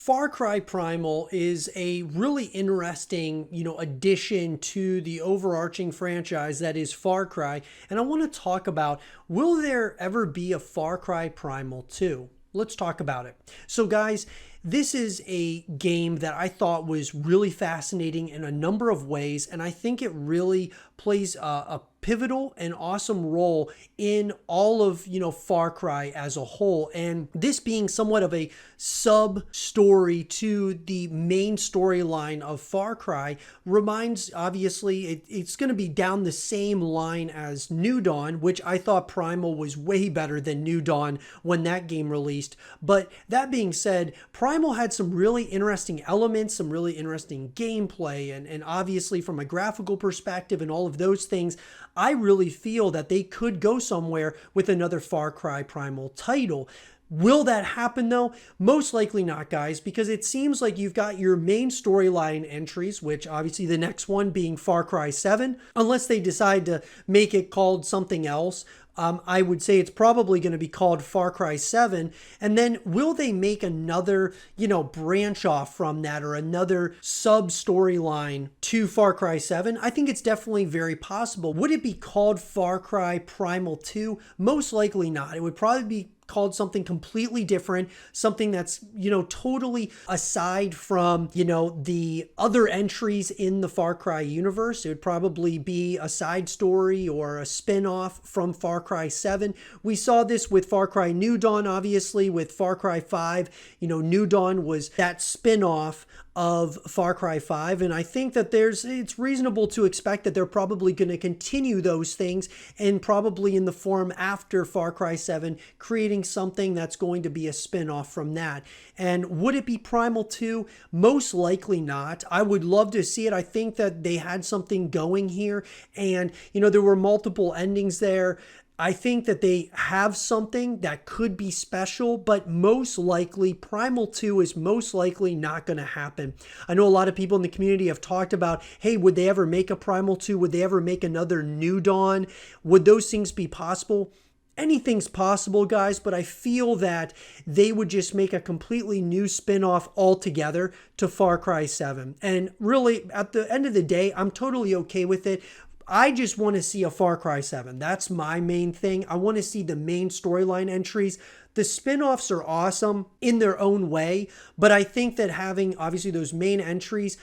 Far Cry Primal is a really interesting, addition to the overarching franchise that is Far Cry. And I want to talk about, will there ever be a Far Cry Primal 2? Let's talk about it. So guys, this is a game that I thought was really fascinating in a number of ways, and I think it really plays a pivotal and awesome role in all of Far Cry as a whole, and this being somewhat of a sub story to the main storyline of Far Cry reminds, obviously it's going to be down the same line as New Dawn, which I thought Primal was way better than New Dawn when that game released. But that being said, Primal had some really interesting elements, some really interesting gameplay, and obviously from a graphical perspective and all of those things, I really feel that they could go somewhere with another Far Cry Primal title. Will that happen though? Most likely not, guys, because it seems like you've got your main storyline entries, which obviously the next one being Far Cry 7, unless they decide to make it called something else. I would say it's probably going to be called Far Cry 7. And then will they make another, branch off from that or another sub storyline to Far Cry 7? I think it's definitely very possible. Would it be called Far Cry Primal 2? Most likely not. It would probably be called something completely different, something that's, totally aside from, the other entries in the Far Cry universe. It would probably be a side story or a spin-off from Far Cry 7. We saw this with Far Cry New Dawn, obviously, with Far Cry 5. New Dawn was that spin-off of Far Cry 5, and I think that it's reasonable to expect that they're probably going to continue those things, and probably in the form after Far Cry 7, creating something that's going to be a spin-off from that. And would it be Primal 2? Most likely not. I would love to see it. I think that they had something going here, and there were multiple endings there. I think that they have something that could be special, but most likely Primal 2 is most likely not going to happen. I know a lot of people in the community have talked about, hey, would they ever make a Primal 2? Would they ever make another New Dawn? Would those things be possible? Anything's possible, guys, but I feel that they would just make a completely new spin-off altogether to Far Cry 7. And really, at the end of the day, I'm totally okay with it. I just want to see a Far Cry 7. That's my main thing. I want to see the main storyline entries. The spin-offs are awesome in their own way, but I think that having, obviously, those main entries,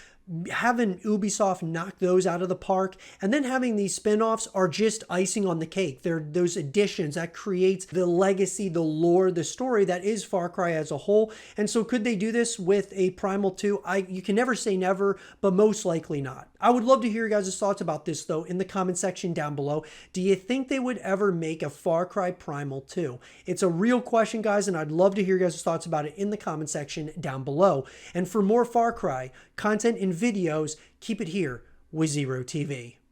having Ubisoft knock those out of the park, and then having these spin-offs are just icing on the cake. They're those additions that creates the legacy, the lore, the story that is Far Cry as a whole. And so could they do this with a Primal 2? You can never say never, but most likely not. I would love to hear your guys' thoughts about this, though, in the comment section down below. Do you think they would ever make a Far Cry Primal 2? It's a real question, guys, and I'd love to hear your guys' thoughts about it in the comment section down below. And for more Far Cry content and videos, keep it here with zrotv.